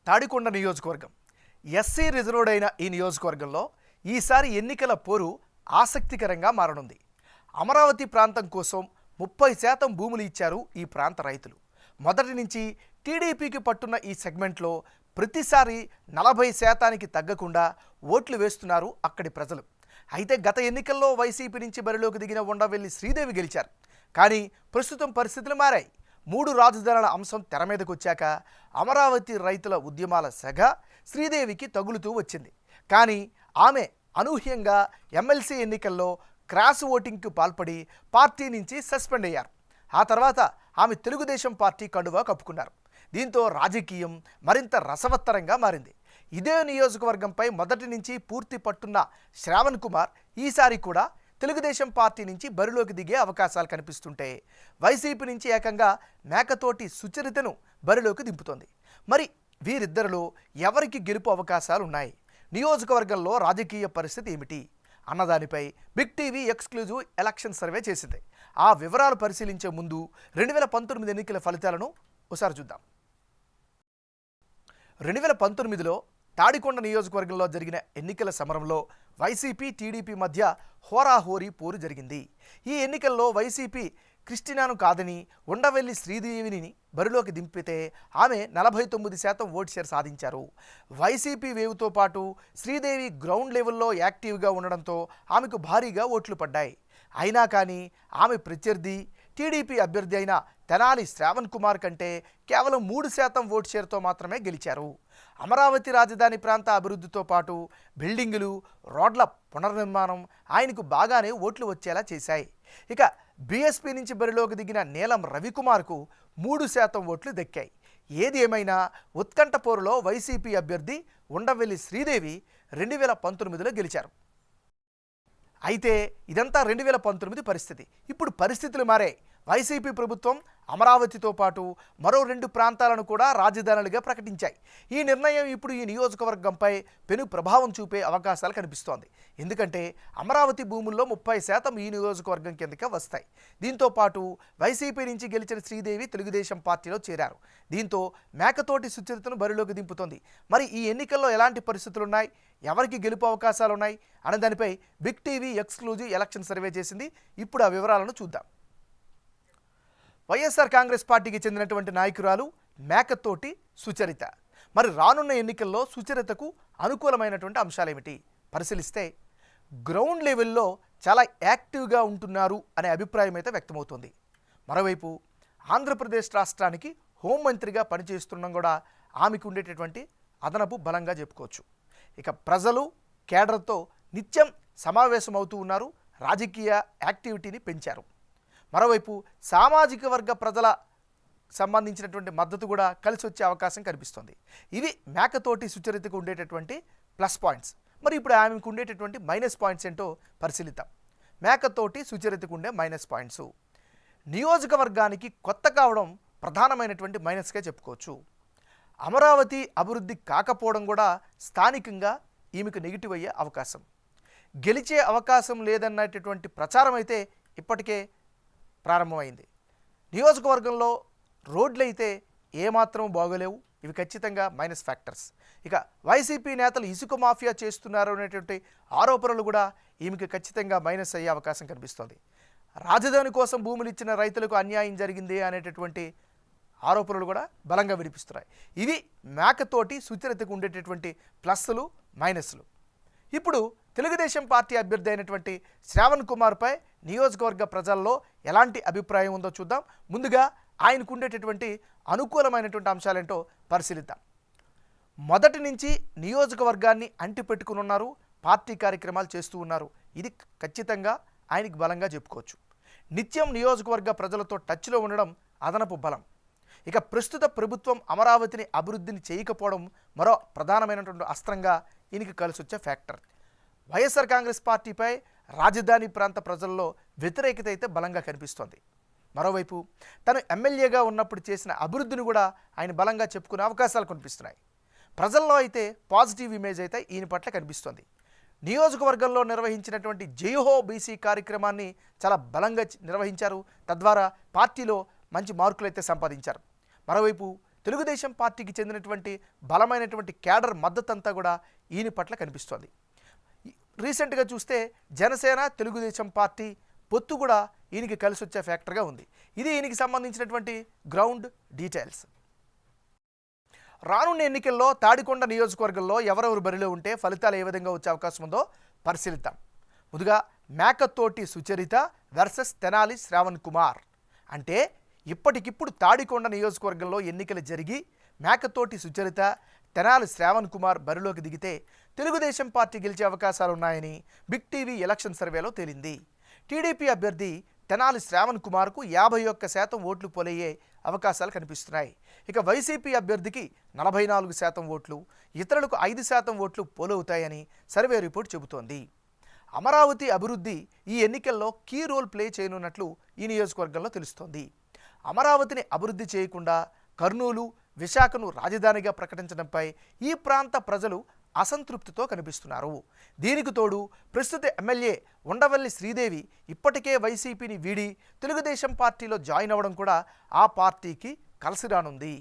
తాడికొండ నియోజకవర్గం SC reserved అయిన ఈ నియోజకవర్గంలో ఈసారి ఎన్నికల పోరు ఆసక్తికరంగా మారనుంది. అమరావతి ప్రాంతం కోసం 30% భూములు ఇచ్చారు ఈ ప్రాంత రైతులు. మొదటి నుంచి టీడీపీకి పట్టున్న ఈ సెగ్మెంట్లో ప్రతిసారి 40%కి తగ్గకుండా ఓట్లు వేస్తున్నారు అక్కడి ప్రజలు. అయితే గత ఎన్నికల్లో వైసీపీ నుంచి బరిలోకి దిగిన ఉండవెల్లి శ్రీదేవి గెలిచారు. కానీ ప్రస్తుతం పరిస్థితులు మారాయి. 3 రాజధానుల అంశం తెర మీదకు వచ్చాక అమరావతి రైతుల ఉద్యమాల సెగ శ్రీదేవికి తగులుతూ వచ్చింది. కానీ ఆమె అనూహ్యంగా ఎమ్మెల్సీ ఎన్నికల్లో క్రాస్ ఓటింగ్కు పాల్పడి పార్టీ నుంచి సస్పెండ్ అయ్యారు. ఆ తర్వాత ఆమె తెలుగుదేశం పార్టీ కండువా కప్పుకున్నారు. దీంతో రాజకీయం మరింత రసవత్తరంగా మారింది. ఇదే నియోజకవర్గంపై మొదటి నుంచి పూర్తి పట్టున్న శ్రావణ్ కుమార్ ఈసారి కూడా తెలుగుదేశం పార్టీ నుంచి బరిలోకి దిగే అవకాశాలు కనిపిస్తుంటే వైసీపీ నుంచి ఏకంగా మేకతోటి సుచరితను బరిలోకి దింపుతోంది. మరి వీరిద్దరిలో ఎవరికి గెలుపు అవకాశాలు ఉన్నాయి? నియోజకవర్గంలో రాజకీయ పరిస్థితి ఏమిటి అన్నదానిపై big TV exclusive election survey చేసింది. ఆ వివరాలు పరిశీలించే ముందు 2019 ఎన్నికల ఫలితాలను ఒకసారి చూద్దాం. 2019లో తాడికొండ నియోజకవర్గంలో జరిగిన ఎన్నికల సమరంలో వైసీపీ టీడీపీ మధ్య హోరాహోరీ పోరు జరిగింది. ఈ ఎన్నికల్లో వైసీపీ క్రిస్టినాను కాదని ఉండవెల్లి శ్రీదేవిని బరిలోకి దింపితే ఆమె 49% ఓటు షేర్ సాధించారు. వైసీపీ వేవుతో పాటు శ్రీదేవి గ్రౌండ్ లెవెల్లో యాక్టివ్గా ఉండడంతో ఆమెకు భారీగా ఓట్లు పడ్డాయి. అయినా కానీ ఆమె ప్రత్యర్థి టీడీపీ అభ్యర్థి అయిన తెనాలి శ్రావణ్ కుమార్ కంటే కేవలం 3% ఓటు షేర్తో మాత్రమే గెలిచారు. అమరావతి రాజధాని ప్రాంత అభివృద్ధితో పాటు బిల్డింగులు, రోడ్ల పునర్నిర్మాణం ఆయనకు బాగానే ఓట్లు వచ్చేలా చేశాయి. ఇక బీఎస్పీ నుంచి బరిలోకి దిగిన నీలం రవికుమార్కు 3% ఓట్లు దక్కాయి. ఏది ఏమైనా ఉత్కంఠ పోరులో వైసీపీ అభ్యర్థి ఉండవెల్లి శ్రీదేవి 2019లో గెలిచారు. అయితే ఇదంతా 2019 పరిస్థితి. ఇప్పుడు పరిస్థితులు మారాయి. వైసీపీ ప్రభుత్వం అమరావతితో పాటు మరో 2 ప్రాంతాలను కూడా రాజధానులుగా ప్రకటించాయి. ఈ నిర్ణయం ఇప్పుడు ఈ నియోజకవర్గంపై పెను ప్రభావం చూపే అవకాశాలు కనిపిస్తోంది. ఎందుకంటే అమరావతి భూముల్లో 30% ఈ నియోజకవర్గం కిందకే వస్తాయి. దీంతో పాటు వైసీపీ నుంచి గెలిచిన శ్రీదేవి తెలుగుదేశం పార్టీలో చేరారు. దీంతో మేకతోటి సుచరితను బరిలోకి దింపుతోంది. మరి ఈ ఎన్నికల్లో ఎలాంటి పరిస్థితులు ఉన్నాయి, ఎవరికి గెలుపు అవకాశాలు ఉన్నాయి అనే దానిపై big TV exclusive election survey చేసింది. ఇప్పుడు ఆ వివరాలను చూద్దాం. వైఎస్ఆర్ కాంగ్రెస్ పార్టీకి చెందినటువంటి నాయకురాలు మేకతోటి సుచరిత. మరి రానున్న ఎన్నికల్లో సుచరితకు అనుకూలమైనటువంటి అంశాలేమిటి పరిశీలిస్తే గ్రౌండ్ లెవెల్లో చాలా యాక్టివ్గా ఉంటున్నారు అనే అభిప్రాయం అయితే వ్యక్తమవుతుంది. మరోవైపు ఆంధ్రప్రదేశ్ రాష్ట్రానికి హోంమంత్రిగా పనిచేస్తున్నా కూడా ఆమెకు ఉండేటటువంటి అదనపు బలంగా చెప్పుకోవచ్చు. ఇక ప్రజలు కేడర్తో నిత్యం సమావేశం అవుతూ ఉన్నారు, రాజకీయ యాక్టివిటీని పెంచారు. మరోవైపు సామాజిక వర్గ ప్రజల సంబంధించినటువంటి మద్దతు కూడా కలిసి వచ్చే అవకాశం కనిపిస్తుంది. ఇవి మేకతోటి సుచరితకు ఉండేటటువంటి ప్లస్ పాయింట్స్. మరి ఇప్పుడు ఆమెకు ఉండేటటువంటి మైనస్ పాయింట్స్ ఏంటో పరిశీలిద్దాం. మేకతోటి సుచరితకు ఉండే మైనస్ పాయింట్స్ నియోజకవర్గానికి కొత్త కావడం ప్రధానమైనటువంటి మైనస్గా చెప్పుకోవచ్చు. అమరావతి అభివృద్ధి కాకపోవడం కూడా స్థానికంగా ఈమెకు నెగిటివ్ అయ్యే అవకాశం. గెలిచే అవకాశం లేదన్నటువంటి ప్రచారం అయితే ఇప్పటికే ప్రారంభమైంది. నియోజకవర్గంలో రోడ్లు అయితే ఏమాత్రం బాగోలేవు. ఇవి ఖచ్చితంగా మైనస్ ఫ్యాక్టర్స్. ఇక వైసీపీ నేతలు ఇసుక మాఫియా చేస్తున్నారు అనేటువంటి ఆరోపణలు కూడా ఈమెకి ఖచ్చితంగా మైనస్ అయ్యే అవకాశం కనిపిస్తోంది. రాజధాని కోసం భూములు ఇచ్చిన రైతులకు అన్యాయం జరిగింది అనేటటువంటి ఆరోపణలు కూడా బలంగా వినిపిస్తున్నాయి. ఇవి మేకతోటి సుచరితకు ఉండేటటువంటి ప్లస్లు మైనస్లు. ఇప్పుడు తెలుగుదేశం పార్టీ అభ్యర్థి అయినటువంటి శ్రావణ్ కుమార్పై నియోజకవర్గ ప్రజల్లో ఎలాంటి అభిప్రాయం ఉందో చూద్దాం. ముందుగా ఆయనకు ఉండేటటువంటి అనుకూలమైనటువంటి అంశాలేంటో పరిశీలిద్దాం. మొదటి నుంచి నియోజకవర్గాన్ని అంటిపెట్టుకుని ఉన్నారు, పార్టీ కార్యక్రమాలు చేస్తూ ఉన్నారు. ఇది ఖచ్చితంగా ఆయనకి బలంగా చెప్పుకోవచ్చు. నిత్యం నియోజకవర్గ ప్రజలతో టచ్లో ఉండడం అదనపు బలం. ఇక ప్రస్తుత ప్రభుత్వం అమరావతిని అభివృద్ధిని చేయకపోవడం మరో ప్రధానమైనటువంటి అస్త్రంగా ఈయనకి కలిసి వచ్చే ఫ్యాక్టర్. వైఎస్ఆర్ కాంగ్రెస్ పార్టీపై రాజధాని ప్రాంత ప్రజల్లో వ్యతిరేకత అయితే బలంగా కనిపిస్తోంది. మరోవైపు తను ఎమ్మెల్యేగా ఉన్నప్పుడు చేసిన అభివృద్ధిని కూడా ఆయన బలంగా చెప్పుకునే అవకాశాలు కనిపిస్తున్నాయి. ప్రజల్లో అయితే పాజిటివ్ ఇమేజ్ అయితే ఈయన పట్ల కనిపిస్తోంది. నియోజకవర్గంలో నిర్వహించినటువంటి జైహో బీసీ కార్యక్రమాన్ని చాలా బలంగా నిర్వహించారు. తద్వారా పార్టీలో మంచి మార్కులు అయితే సంపాదించారు. మరోవైపు తెలుగుదేశం పార్టీకి చెందినటువంటి బలమైనటువంటి క్యాడర్ మద్దతంతా కూడా ఈయన పట్ల కనిపిస్తోంది. రీసెంట్గా చూస్తే జనసేన తెలుగుదేశం పార్టీ పొత్తు కూడా ఈయనకి కలిసి వచ్చే ఫ్యాక్టర్గా ఉంది. ఇది ఈయనకి సంబంధించినటువంటి గ్రౌండ్ డీటెయిల్స్. రానున్న ఎన్నికల్లో తాడికొండ నియోజకవర్గంలో ఎవరెవరు బరిలో ఉంటే ఫలితాలు ఏ విధంగా వచ్చే అవకాశం ఉందో పరిశీలిద్దాం. ముందుగా మేకతోటి సుచరిత వర్సెస్ తెనాలి శ్రావణ్ కుమార్. అంటే ఇప్పటికిప్పుడు తాడికొండ నియోజకవర్గంలో ఎన్నికలు జరిగి మేకతోటి సుచరిత తెనాలి శ్రావణ్ కుమార్ బరిలోకి దిగితే తెలుగుదేశం పార్టీ గెలిచే అవకాశాలు ఉన్నాయని బిగ్ టీవీ ఎలక్షన్ సర్వేలో తేలింది. టీడీపీ అభ్యర్థి తెనాలి శ్రావణ్ కుమార్కు 51% ఓట్లు పోలయ్యే అవకాశాలు కనిపిస్తున్నాయి. ఇక వైసీపీ అభ్యర్థికి 44% ఓట్లు, ఇతరులకు 5% ఓట్లు పోలవుతాయని సర్వే రిపోర్ట్ చెబుతోంది. అమరావతి అభివృద్ధి ఈ ఎన్నికల్లో కీ రోల్ ప్లే చేయనున్నట్లు ఈ నియోజకవర్గంలో తెలుస్తోంది. అమరావతిని అభివృద్ధి చేయకుండా కర్నూలు, విశాఖను రాజధానిగా ప్రకటించడంపై ఈ ప్రాంత ప్రజలు అసంతృప్తితో కనిపిస్తున్నారు. దీనికి తోడు ప్రస్తుత ఎమ్మెల్యే ఉండవల్లి శ్రీదేవి ఇప్పటికే వైసీపీని వీడి తెలుగుదేశం పార్టీలో జాయిన్ అవ్వడం కూడా ఆ పార్టీకి కలిసి రానుంది.